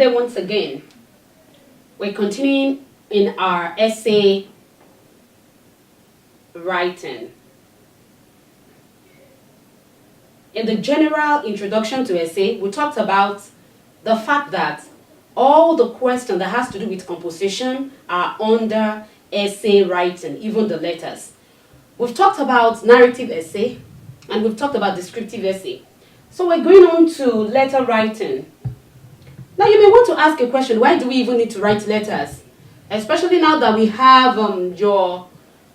day once again. We're continuing in our essay writing. In the general introduction to essay, we talked about the fact that all the questions that has to do with composition are under essay writing, even the letters. We've talked about narrative essay and we've talked about descriptive essay. So we're going on to letter writing. Now you may want to ask a question, why do we even need to write letters? Especially now that we have your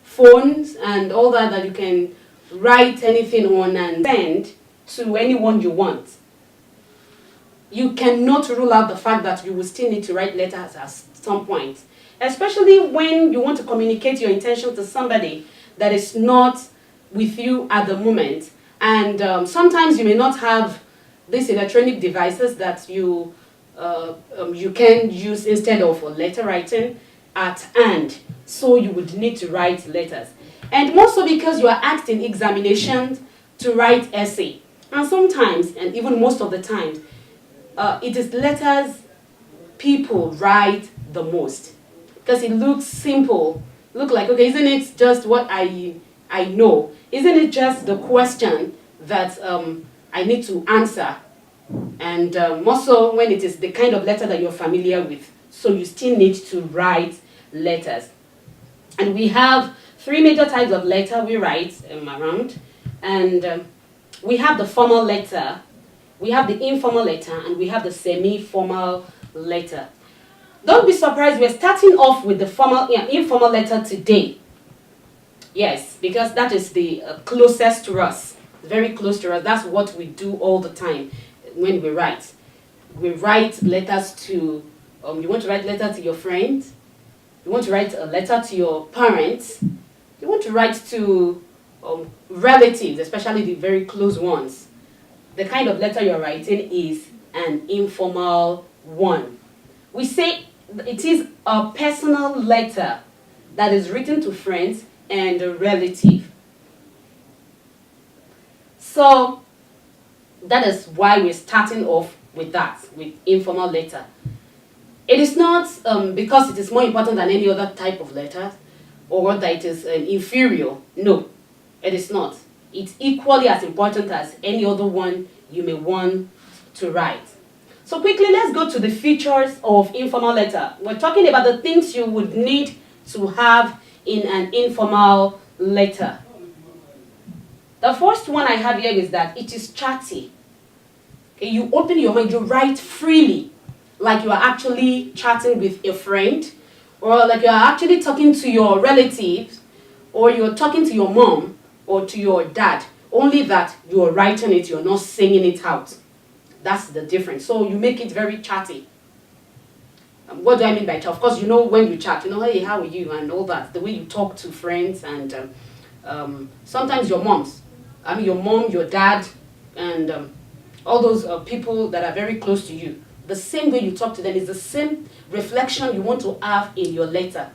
phones and all that you can write anything on and send to anyone you want. You cannot rule out the fact that you will still need to write letters at some point. Especially when you want to communicate your intention to somebody that is not with you at the moment. And sometimes you may not have these electronic devices that you can use instead of letter writing at hand. So you would need to write letters. And more so because you are asked in examinations to write essay. And sometimes, and even most of the time, it is letters people write the most. Because it looks simple. Look like, okay, isn't it just what I know? Isn't it just the question that I need to answer? And more so when it is the kind of letter that you're familiar with. So you still need to write letters. And we have 3 major types of letter we write around. And we have the formal letter, we have the informal letter, and we have the semi-formal letter. Don't be surprised, we're starting off with the informal letter today. Yes, because that is the closest to us, very close to us. That's what we do all the time when we write. We write letters to, you want to write a letter to your friend, you want to write a letter to your parents, you want to write to relatives, especially the very close ones. The kind of letter you're writing is an informal one. We say it is a personal letter that is written to friends and a relative. So that is why we're starting off with that, with informal letter. It is not because it is more important than any other type of letter or that it is inferior. No, it is not. It's equally as important as any other one you may want to write. So quickly, let's go to the features of informal letter. We're talking about the things you would need to have in an informal letter. The first one I have here is that it is chatty. Okay, you open your mind, you write freely, like you are actually chatting with a friend, or like you are actually talking to your relatives, or you're talking to your mom, or to your dad. Only that you're writing it, you're not singing it out. That's the difference. So you make it very chatty. What do I mean by chat? Of course, you know when you chat, you know, hey, how are you? And all that. The way you talk to friends and sometimes your moms. I mean, your mom, your dad, and all those people that are very close to you. The same way you talk to them is the same reflection you want to have in your letter.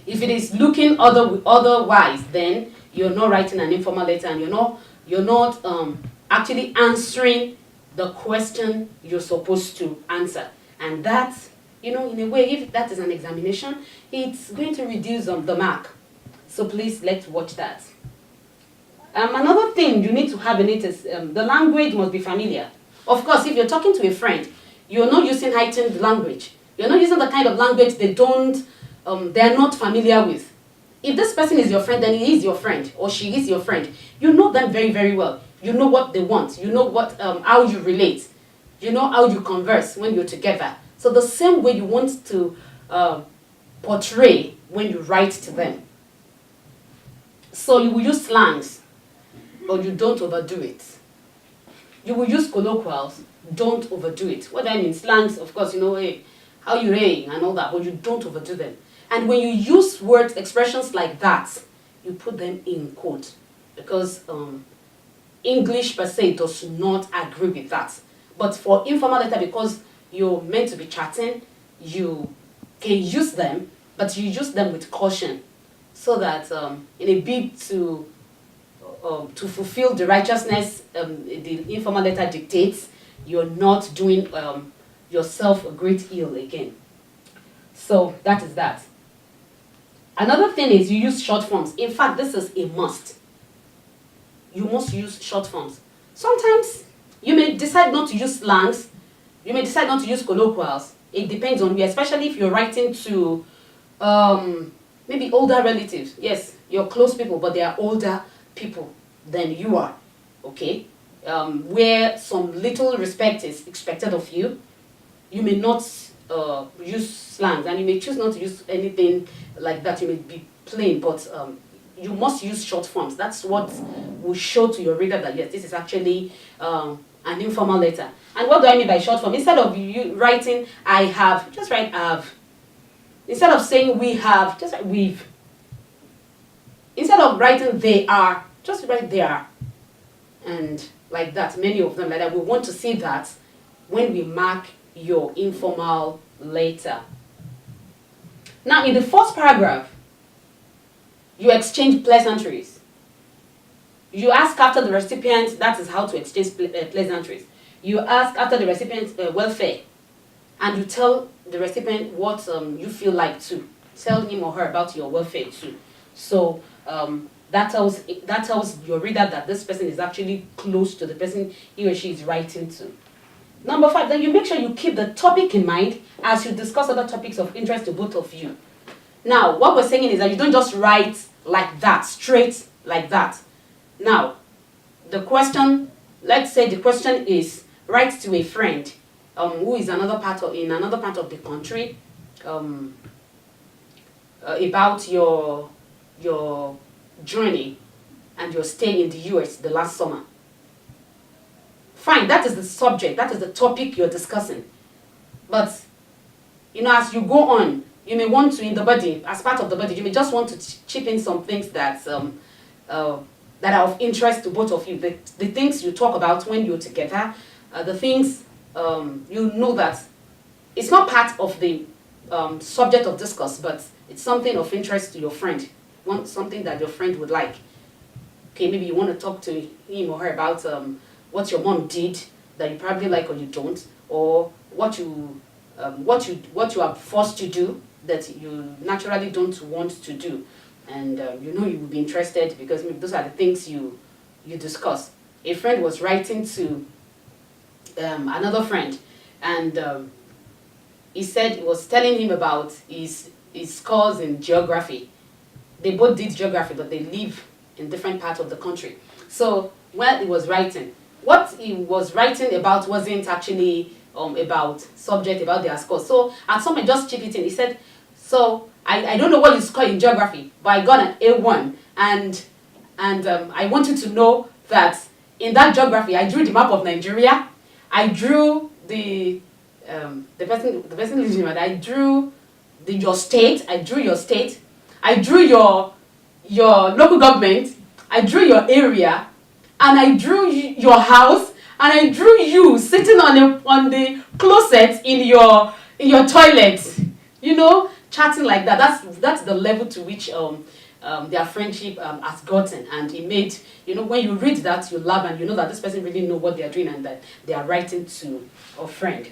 If it is looking otherwise, then you're not writing an informal letter and you're not actually answering the question you're supposed to answer. And that, in a way, if that is an examination, it's going to reduce the mark. So please, let's watch that. Another thing you need to have in it is the language must be familiar. Of course, if you're talking to a friend, you're not using heightened language. You're not using the kind of language they're not familiar with. If this person is your friend, then he is your friend or she is your friend. You know them very, very well. You know what they want. You know how you relate. You know how you converse when you're together. So the same way you want to portray when you write to them. So you will use slangs, but you don't overdo it. You will use colloquials, don't overdo it. What I mean, slangs, of course, hey, how you hey, and all that, but you don't overdo them. And when you use words, expressions like that, you put them in quote. Because English per se does not agree with that. But for informal letter, because you're meant to be chatting, you can use them, but you use them with caution. So that in a bid to fulfill the righteousness the informal letter dictates, you're not doing yourself a great ill again. So that is that. Another thing is you use short forms. In fact, this is a must. You must use short forms. Sometimes you may decide not to use slangs. You may decide not to use colloquials. It depends on you, especially if you're writing to maybe older relatives. Yes, you're close people, but they are older people than you are. Okay? Where some little respect is expected of you, you may not use slangs, and you may choose not to use anything like that. You may be plain, but you must use short forms. That's what will show to your reader that yes, this is actually an informal letter. And what do I mean by short form? Instead of you writing I have, just write have. Instead of saying we have, just write we've. Instead of writing they are, just write they are. And like that, many of them like that. We want to see that when we mark your informal letter. Now, in the first paragraph, you exchange pleasantries. You ask after the recipient, that is how to exchange pleasantries. You ask after the recipient's welfare, and you tell the recipient what you feel like to. Tell him or her about your welfare too. So that tells your reader that this person is actually close to the person he or she is writing to. Number 5, then you make sure you keep the topic in mind as you discuss other topics of interest to both of you. Now, what we're saying is that you don't just write like that, straight like that. Now, the question, let's say the question is, write to a friend who is in another part of the country about your journey and your stay in the US the last summer. Fine, that is the subject, that is the topic you're discussing. But, as you go on, you may want to, in the body, as part of the body, you may just want to chip in some things that are of interest to both of you. The things you talk about when you're together, the things that it's not part of the subject of discourse, but it's something of interest to your friend. Something that your friend would like. Okay, maybe you want to talk to him or her about what your mom did that you probably like or you don't, or what you are forced to do that you naturally don't want to do, and you will be interested because maybe those are the things you discuss. A friend was writing to another friend, and he said he was telling him about his scores in geography. They both did geography, but they live in different parts of the country. So while he was writing, what he was writing about wasn't actually about their scores. So at some point, just chip it in. He said, so I don't know what you score in geography, but I got an A1, and I want you to know that in that geography, I drew the map of Nigeria. I drew the person lives in, I drew your state. I drew your state. I drew your local government. I drew your area, and I drew your house, and I drew you sitting on the closet in your toilet. Chatting like that. That's the level to which their friendship has gotten, and it made when you read that you laugh and you know that this person really know what they are doing and that they are writing to a friend.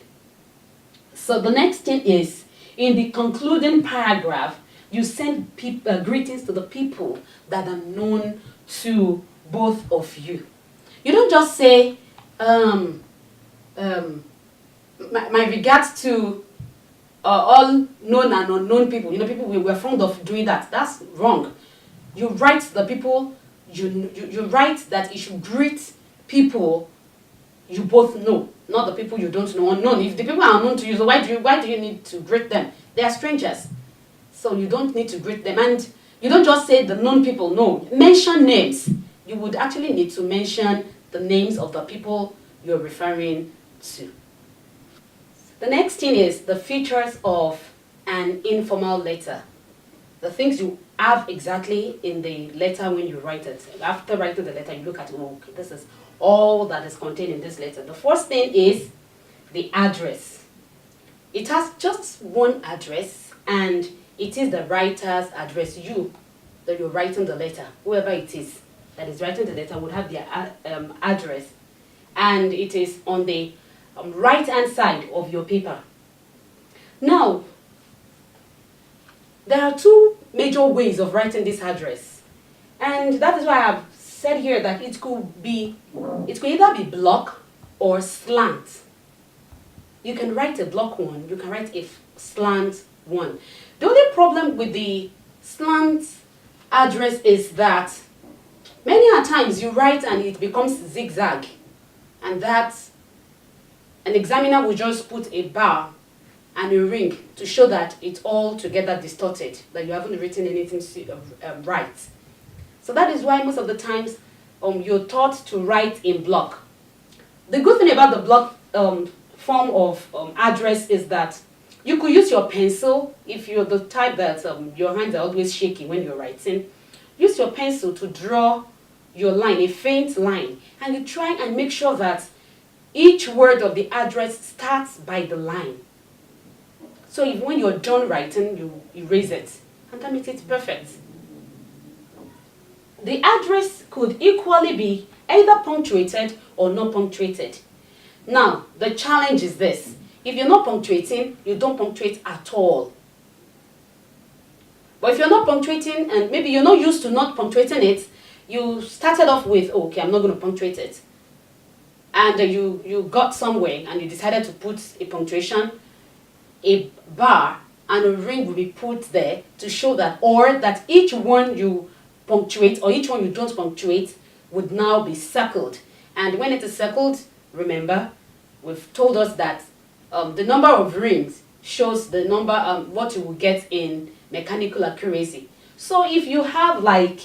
So the next thing is, in the concluding paragraph, you send greetings to the people that are known to both of you. You don't just say, my regards to all known and unknown people. People we're fond of doing that. That's wrong. You write the people, you write that you should greet people you both know, not the people you don't know. Unknown. If the people are unknown to you, so why do you need to greet them? They are strangers. So you don't need to greet them. And you don't just say the known people, no. Mention names. You would actually need to mention the names of the people you're referring to. The next thing is the features of an informal letter. The things you have exactly in the letter when you write it. After writing the letter, you look at, oh, okay, this is all that is contained in this letter. The first thing is the address. It has just one address, and it is the writer's address. You, that you're writing the letter, whoever it is that is writing the letter would have their address, and it is on the right hand side of your paper. Now, there are two major ways of writing this address, and that is why I've said here that it could either be block or slant. You can write a block one, you can write a slant one. The only problem with the slant address is that many a times you write and it becomes zigzag, and that an examiner will just put a bar and a ring to show that it's all together distorted, that you haven't written anything right. So that is why most of the times you're taught to write in block. The good thing about the block form of address is that you could use your pencil if you're the type that your hands are always shaky when you're writing. Use your pencil to draw your line, a faint line, and you try and make sure that each word of the address starts by the line. So if when you're done writing, you erase it, and that makes it perfect. The address could equally be either punctuated or not punctuated. Now, the challenge is this. If you're not punctuating, you don't punctuate at all. But if you're not punctuating, and maybe you're not used to not punctuating it, you started off with, oh, okay, I'm not going to punctuate it. And you got somewhere and you decided to put a punctuation, a bar and a ring will be put there to show that, or that each one you punctuate or each one you don't punctuate would now be circled. And when it is circled, remember, we've told us that the number of rings shows the number, what you will get in mechanical accuracy. So if you have like,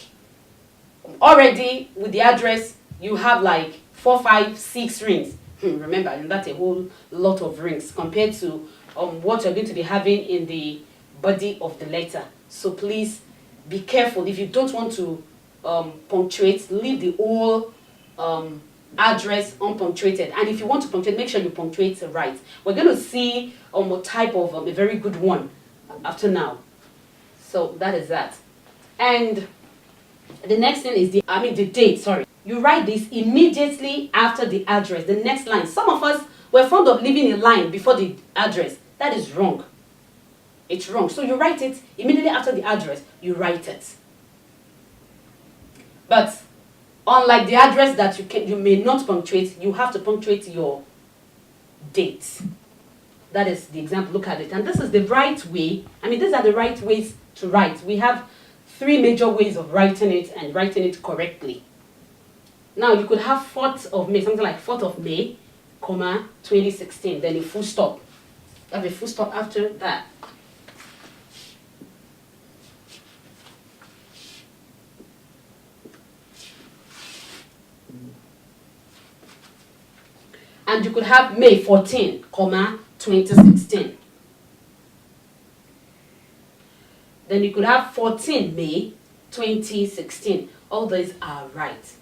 already with the address, you have like 4, 5, 6 rings. Remember, and that's a whole lot of rings compared to what you're going to be having in the body of the letter. So please be careful. If you don't want to punctuate, leave the whole address unpunctuated. And if you want to punctuate, make sure you punctuate right. We're going to see what type of a very good one after now. So that is that. And the next thing is the date, sorry. You write this immediately after the address, the next line. Some of us were fond of leaving a line before the address. That is wrong. It's wrong. So you write it immediately after the address, you write it. But unlike the address that you may not punctuate, you have to punctuate your date. That is the example. Look at it. And this is the right way. These are the right ways to write. We have 3 major ways of writing it and writing it correctly. Now you could have 4th of May, something like 4th of May, comma, 2016, then a full stop. Have a full stop after that. And you could have May 14, comma, 2016. Then you could have 14 May 2016. All these are right.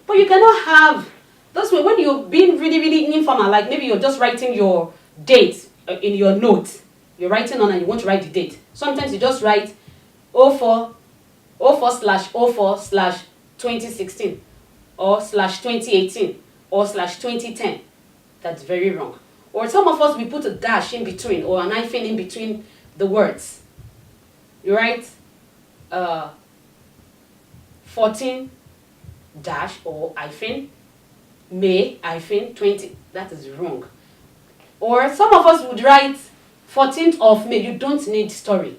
But you cannot have, that's when you're being really, really informal, like maybe you're just writing your date in your notes. You're writing on and you want to write the date. Sometimes you just write 04/04/2016 or /2018 or /2010. That's very wrong. Or some of us, we put a dash in between or an hyphen in between the words. You write 14 dash or hyphen May hyphen 20. That is wrong. Or some of us would write 14th of May. You don't need story.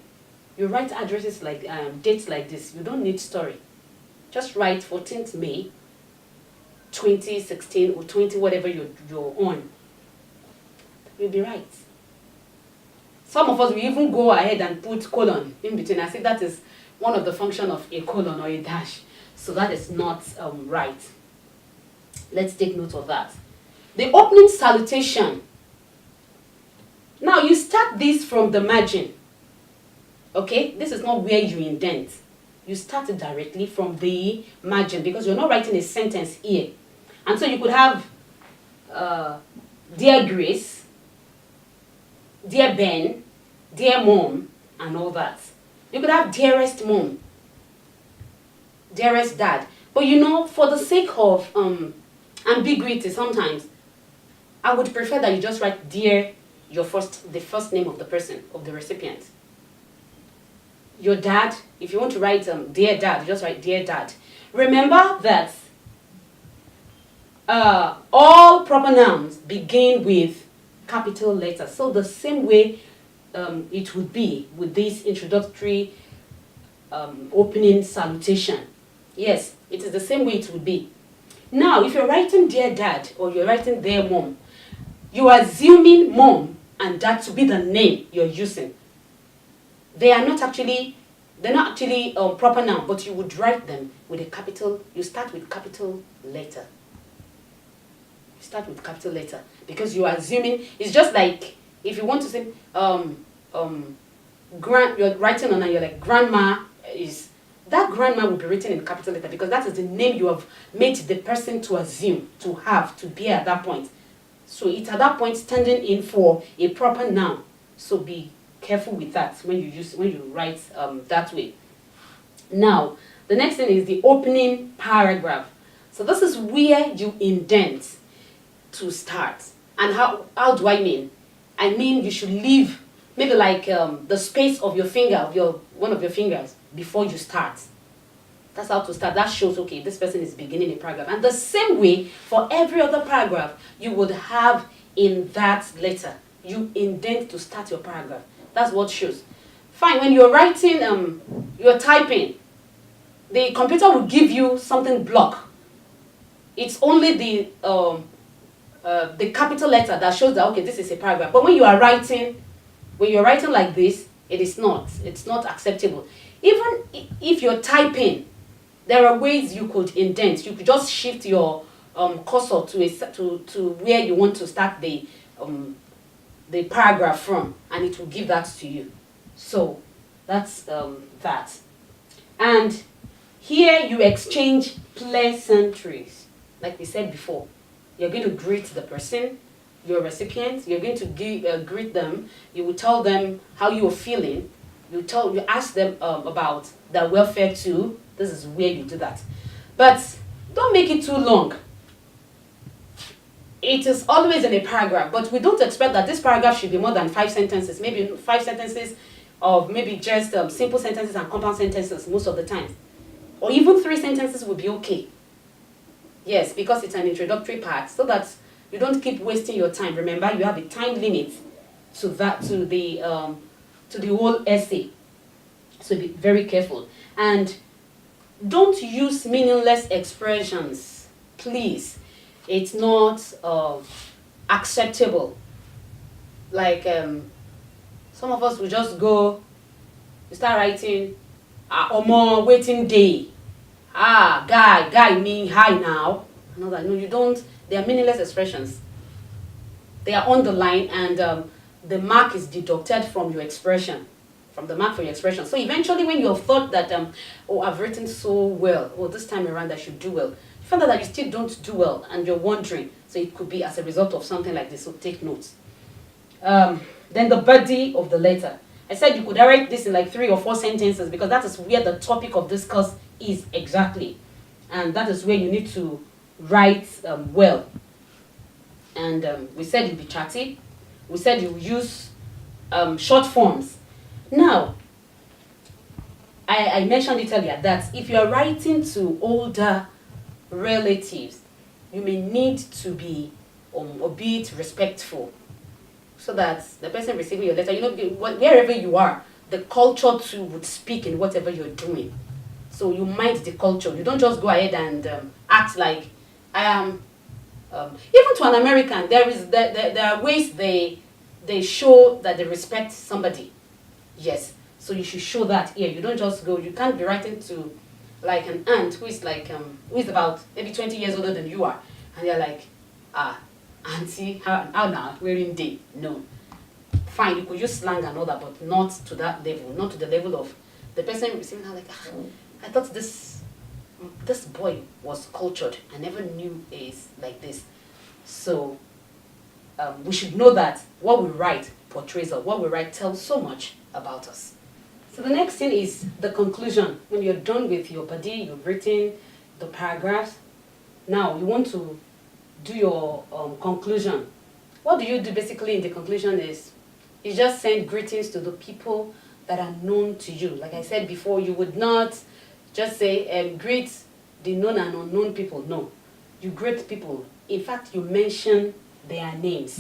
You write addresses like dates like this. You don't need story. Just write 14th May 2016 or 20, whatever you're on. You'll be right. Some of us will even go ahead and put colon in between. I think that is one of the function of a colon or a dash. So that is not right. Let's take note of that. The opening salutation. Now you start this from the margin. Okay, this is not where you indent. You start it directly from the margin because you're not writing a sentence here. And so you could have Dear Grace, Dear Ben, Dear Mom, and all that. You could have Dearest Mom, Dearest Dad. But for the sake of ambiguity sometimes, I would prefer that you just write dear, the first name of the person, of the recipient. Your dad, if you want to write dear dad, you just write dear dad. Remember that all proper nouns begin with capital letters. So the same way it would be with this introductory opening salutation. Yes, it is the same way it would be. Now, if you're writing dear dad or you're writing dear mom, you are assuming mom and dad to be the name you're using. They're not actually proper noun, but you would write them with a capital. You start with capital letter. You start with capital letter because you are assuming. It's just like if you want to say you're writing on and you're like grandma is. That grandma will be written in capital letter because that is the name you have made the person to assume, to have, to be at that point. So it's at that point standing in for a proper noun. So be careful with that when you write that way. Now, the next thing is the opening paragraph. So this is where you indent to start. And how do I mean? I mean you should leave maybe like the space of your finger, one of your fingers, before you start. That's how to start. That shows, okay, this person is beginning a paragraph. And the same way, for every other paragraph, you would have in that letter, you indent to start your paragraph. That's what shows. Fine, when you're writing, you're typing, the computer will give you something block. It's only the capital letter that shows that, okay, this is a paragraph. But when you're writing like this, it's not acceptable. Even if you're typing, there are ways you could indent. You could just shift your cursor to where you want to start the paragraph from, and it will give that to you. So that's that. And here you exchange pleasantries, like we said before. You're going to greet the person, your recipient. You're going to greet them. You will tell them how you're feeling. You ask them about their welfare too. This is where you do that. But don't make it too long. It is always in a paragraph, but we don't expect that this paragraph should be more than 5 sentences. Maybe 5 sentences of maybe just simple sentences and compound sentences most of the time. Or even 3 sentences would be okay. Yes, because it's an introductory part, so that you don't keep wasting your time. Remember, you have a time limit to the whole essay. So be very careful. And don't use meaningless expressions, please. It's not acceptable. Like some of us will just go, you start writing, omo waiting day. Guy mean hi now. No, you don't. They are meaningless expressions. They are on the line, and the mark is deducted from your expression. From the mark for your expression. So eventually when you have thought that, oh, I've written so well, or this time around I should do well, you find out that you still don't do well and you're wondering. So it could be as a result of something like this, so take notes. Then the body of the letter. I said you could write this in like 3 or 4 sentences because that is where the topic of this course is exactly. And that is where you need to write well. And we said you'd be chatty. We said you use short forms. Now, I mentioned it earlier that if you're writing to older relatives, you may need to be a bit respectful so that the person receiving your letter, wherever you are, the culture too would speak in whatever you're doing. So you mind the culture. You don't just go ahead and act like I am. Even to an American, there are ways they show that they respect somebody. Yes, so you should show that here. You don't just go. You can't be writing to like an aunt who is like who is about maybe 20 years older than you are, and they're like, auntie, how now wearing day? No, fine. You could use slang and all that, but not to that level. Not to the level of the person receiving her like, I thought this boy was cultured. I never knew is like this. So we should know that what we write portrays us. What we write tells so much about us. So the next thing is the conclusion. When you're done with your body, you've written the paragraphs. Now you want to do your conclusion. what do you do basically in the conclusion is you just send greetings to the people that are known to you. Like I said before, you would not just say greet the known and unknown people. No, you greet people. In fact, you mention their names.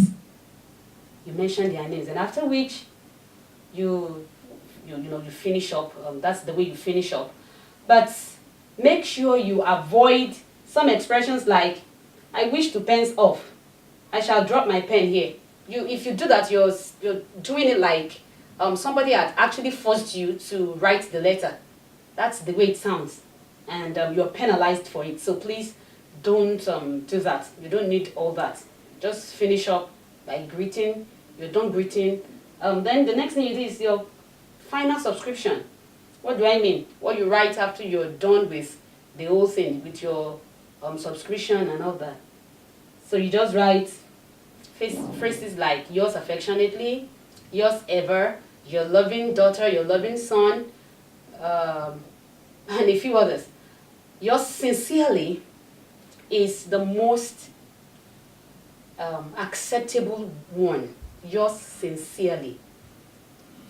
You mention their names, and after which you finish up. That's the way you finish up. But make sure you avoid some expressions like "I wish to pens off," "I shall drop my pen here." If you do that, you're doing it like somebody had actually forced you to write the letter. That's the way it sounds, and you're penalized for it. So please don't do that. You don't need all that. Just finish up by greeting. You're done greeting. Then the next thing you do is your final subscription. What do I mean? What you write after you're done with the whole thing, with your subscription and all that. So you just write phrases like "yours affectionately," "yours ever," "your loving daughter," "your loving son," and a few others. "Yours sincerely" is the most acceptable one. "Yours sincerely."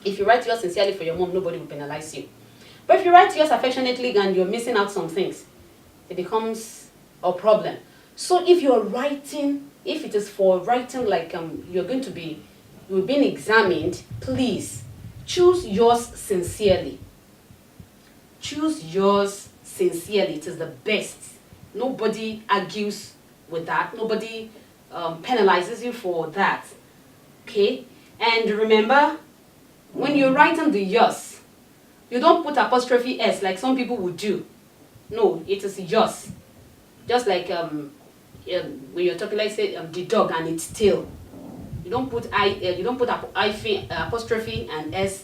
If you write "yours sincerely" for your mom, nobody will penalize you. But if you write "yours affectionately" and you're missing out some things, it becomes a problem. So if you're writing, if it is for writing like you're being examined, please choose "yours sincerely." Choose "yours sincerely." It is the best. Nobody argues with that. Nobody penalizes you for that. Okay? And remember, when you're writing the "yours," you don't put apostrophe S like some people would do. No, it is "yours." Just like when you're talking, like say the dog and its tail. You don't put apostrophe and S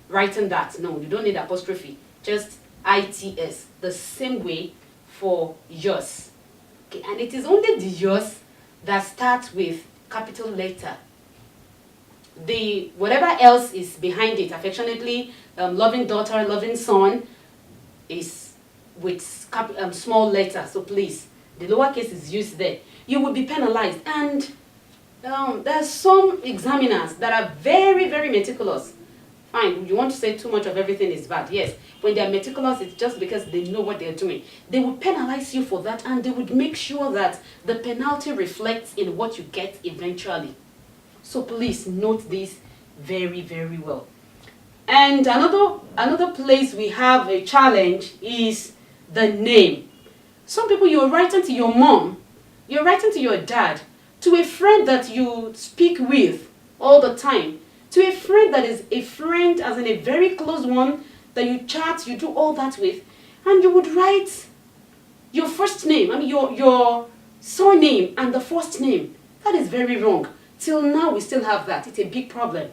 writing that. No, you don't need apostrophe. Just ITS. The same way for "yours." Okay, and it is only the "yours" that starts with capital letter. The whatever else is behind it, affectionately, loving daughter, loving son, is with small letter. So please, the lowercase is used there. You will be penalized. And there are some examiners that are very, very meticulous. Fine, you want to say too much of everything is bad. Yes, when they are meticulous, it's just because they know what they're doing. They will penalize you for that, and they would make sure that the penalty reflects in what you get eventually. So please note this very, very well. And another place we have a challenge is the name. Some people, you're writing to your mom, you're writing to your dad, to a friend that you speak with all the time, to a friend that is a friend, as in a very close one, that you chat, you do all that with, and you would write your first name, your surname and the first name. That is very wrong. Till now, we still have that. It's a big problem.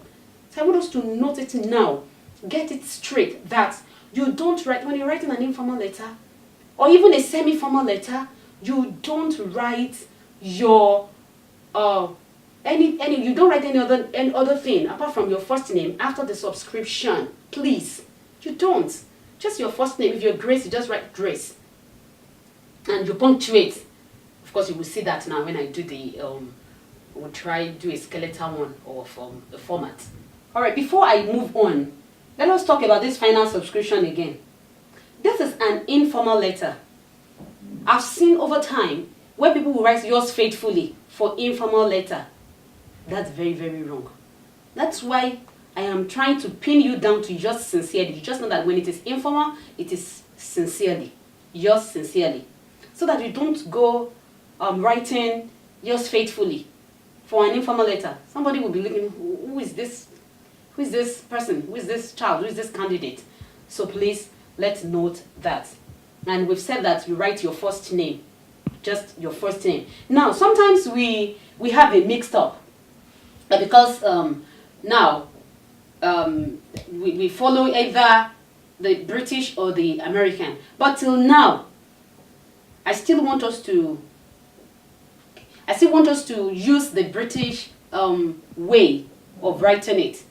So I want us to note it now. Get it straight that you don't write, when you're writing an informal letter, or even a semi-formal letter, you don't write your you don't write any other thing apart from your first name after the subscription. Please, you don't. Just your first name. If you're Grace, you just write Grace, and you punctuate. Of course, you will see that now when I do the we'll try do a skeletal one of the format. All right. Before I move on, let us talk about this final subscription again. This is an informal letter. I've seen over time where people will write "yours faithfully" for informal letter. That's very, very wrong. That's why I am trying to pin you down to "yours sincerely." You just know that when it is informal, it is sincerely. Yours sincerely. So that you don't go writing "yours faithfully" for an informal letter. Somebody will be looking, who is this? Who is this person? Who is this child? Who is this candidate? So please, let's note that. And we've said that you write your first name. Just your first name. Now, sometimes we have a mixed up. Because now we follow either the British or the American. But till now, I still want us to use the British way of writing it.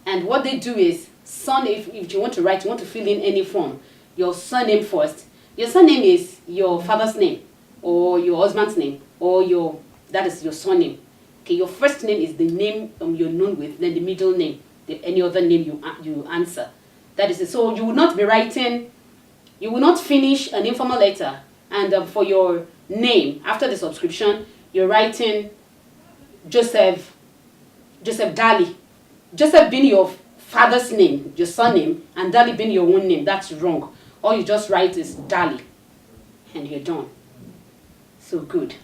And what they do is, if you want to write, you want to fill in any form, your surname first. Your surname is your father's name, or your husband's name, or your That is your surname. Okay, your first name is the name you're known with, then the middle name, any other name you answer. That is it. So you will not be writing, you will not finish an informal letter, and for your name, after the subscription, you're writing Joseph Dali. Joseph being your father's name, your surname, and Dali being your own name. That's wrong. All you just write is Dali, and you're done. So good.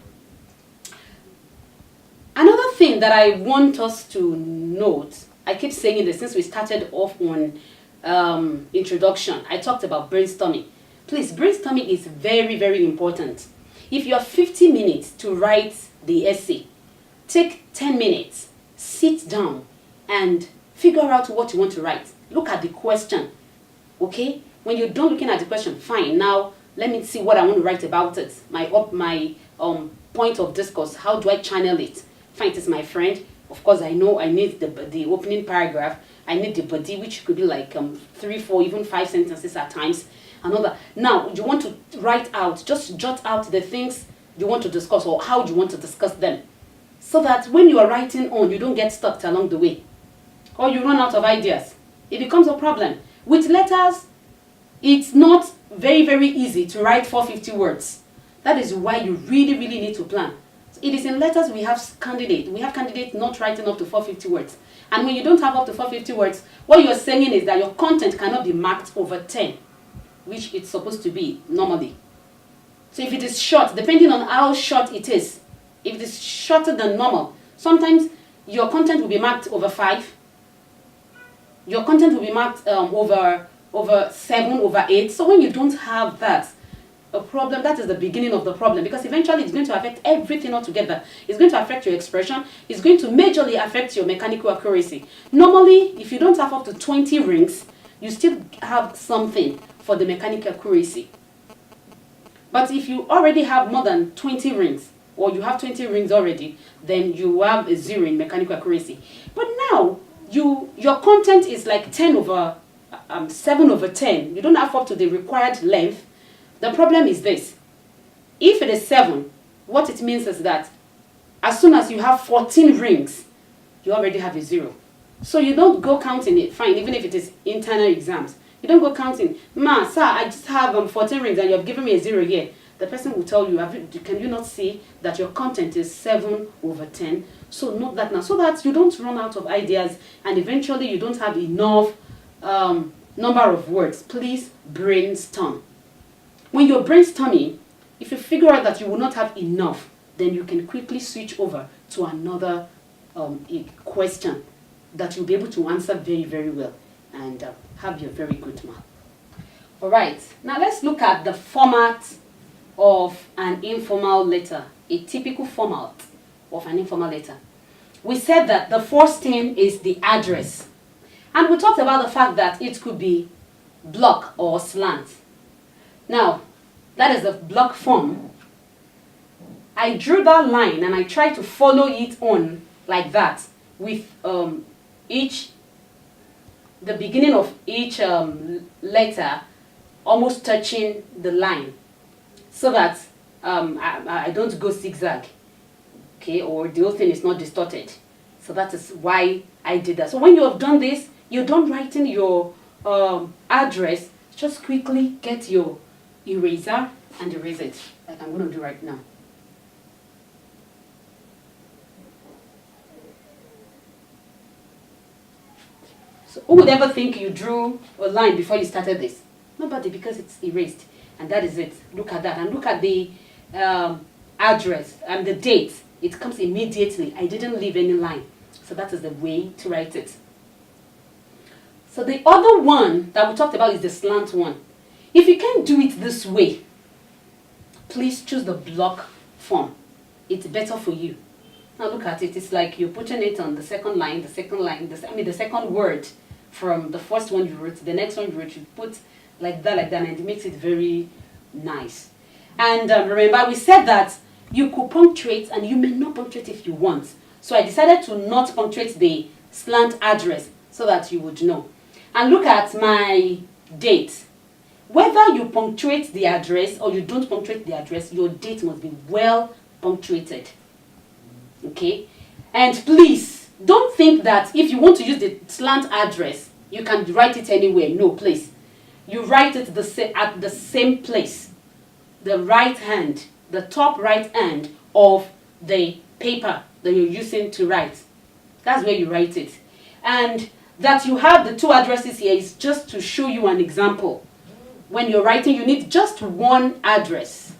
Another thing that I want us to note, I keep saying this since we started off on introduction, I talked about brainstorming. Please, brainstorming is very, very important. If you have 50 minutes to write the essay, take 10 minutes, sit down, and figure out what you want to write. Look at the question, okay? When you're done looking at the question, fine, now let me see what I want to write about it. My point of discourse, how do I channel it? Fine, it is my friend. Of course, I know I need the opening paragraph. I need the body, which could be like 3, 4, even 5 sentences at times. Another. Now, you want to write out, just jot out the things you want to discuss or how you want to discuss them. So that when you are writing on, you don't get stuck along the way. Or you run out of ideas. It becomes a problem. With letters, it's not very, very easy to write 450 words. That is why you really, really need to plan. It is in letters we have candidate. We have candidate not writing up to 450 words. And when you don't have up to 450 words, what you're saying is that your content cannot be marked over 10, which it's supposed to be normally. So if it is short, depending on how short it is, if it is shorter than normal, sometimes your content will be marked over 5. Your content will be marked over 7, over 8. So when you don't have that, a problem, that is the beginning of the problem, because eventually it's going to affect everything altogether. It's going to affect your expression. It's going to majorly affect your mechanical accuracy. Normally, if you don't have up to 20 rings, you still have something for the mechanical accuracy. But if you already have more than 20 rings, or you have 20 rings already, then you have a 0 in mechanical accuracy. But now, your content is like 7 over 10. You don't have up to the required length. The problem is this. If it is 7, what it means is that as soon as you have 14 rings, you already have a 0. So you don't go counting it, fine, even if it is internal exams. You don't go counting, ma, sir, I just have 14 rings and you have given me a 0 here. The person will tell you, can you not see that your content is 7 over 10? So note that now, so that you don't run out of ideas and eventually you don't have enough number of words. Please brainstorm. When you're brainstorming, if you figure out that you will not have enough, then you can quickly switch over to another question that you'll be able to answer very, very well and have your very good mark. All right, now let's look at the format of an informal letter, a typical format of an informal letter. We said that the first thing is the address. And we talked about the fact that it could be block or slant. Now, that is the block form. I drew that line and I tried to follow it on like that with the beginning of each letter almost touching the line so that I don't go zigzag, okay, or the whole thing is not distorted. So that is why I did that. So when you have done this, you're done writing your address, just quickly get your eraser and erase it, like I'm going to do right now. So who would ever think you drew a line before you started this? Nobody, because it's erased. And that is it. Look at that. And look at the address and the date. It comes immediately. I didn't leave any line. So that is the way to write it. So the other one that we talked about is the slant one. If you can't do it this way, please choose the block form. It's better for you. Now look at it. It's like you're putting it on the second line, the second word from the first one you wrote. The next one you wrote, you put like that, and it makes it very nice. And remember, we said that you could punctuate and you may not punctuate if you want. So I decided to not punctuate the slant address so that you would know. And look at my date. Whether you punctuate the address or you don't punctuate the address, your date must be well punctuated. Okay, and please don't think that if you want to use the slant address, you can write it anywhere. No, please. You write it at the same place, the right hand, the top right hand of the paper that you're using to write. That's where you write it. And that you have the two addresses here is just to show you an example. When you're writing, you need just one address.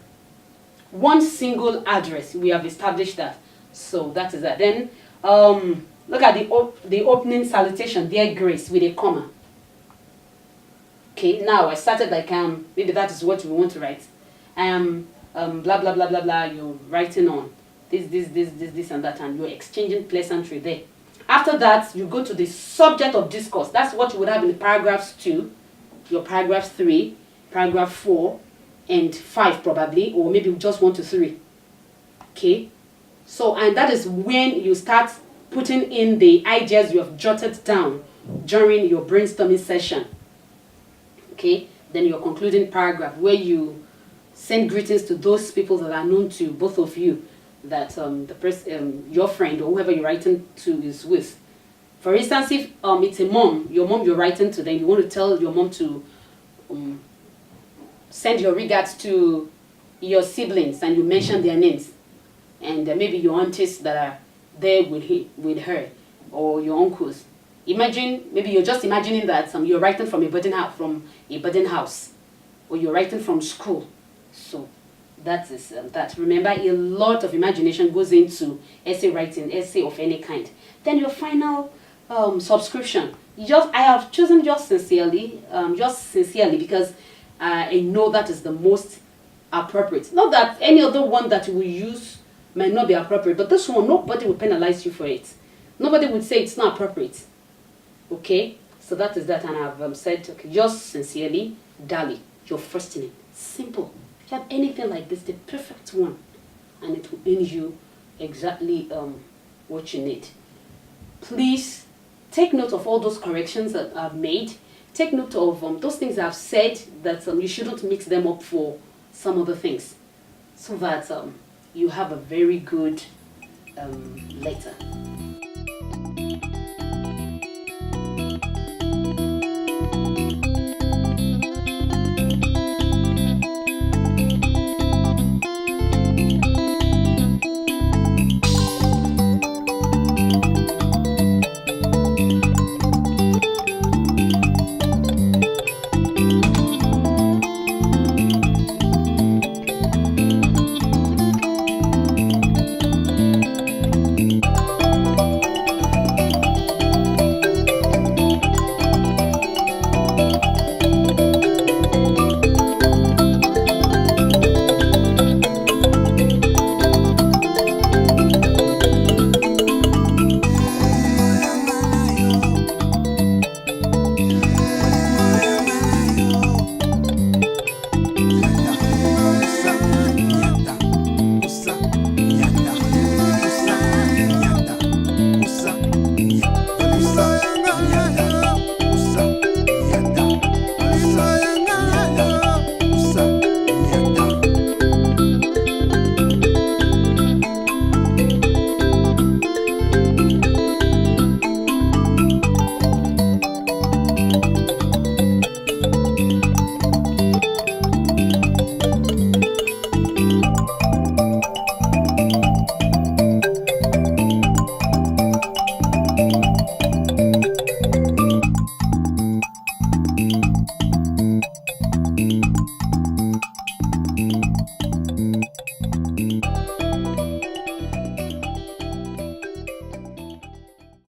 One single address. We have established that. So that is that. Then look at the opening salutation, dear Grace, with a comma. Okay, now I started like maybe that is what we want to write. Blah blah blah blah blah. You're writing on this and that, and you're exchanging pleasantry there. After that, you go to the subject of discourse. That's what you would have in the paragraphs 2, your paragraph 3, paragraph 4, and 5 probably, or maybe just 1 to 3. Okay, so and that is when you start putting in the ideas you have jotted down during your brainstorming session. Okay, then your concluding paragraph where you send greetings to those people that are known to both of you, that the person, your friend or whoever you're writing to is with. For instance, if it's a mom, your mom you're writing to, then you want to tell your mom to send your regards to your siblings, and you mention their names, and maybe your aunties that are there with her, or your uncles. Imagine, maybe you're just imagining that you're writing from a boarding house, or you're writing from school. So that is that. Remember, a lot of imagination goes into essay writing, essay of any kind. Then your final subscription. I have chosen just sincerely because I know that is the most appropriate. Not that any other one that you will use might not be appropriate, but this one, nobody will penalize you for it. Nobody would say it's not appropriate. Okay, so that is that, and I've said, okay, yours sincerely, Dali, your first name. Simple. If you have anything like this, the perfect one, and it will earn you exactly what you need. Please take note of all those corrections that I've made. Take note of those things I've said, that you shouldn't mix them up for some other things, so that you have a very good letter.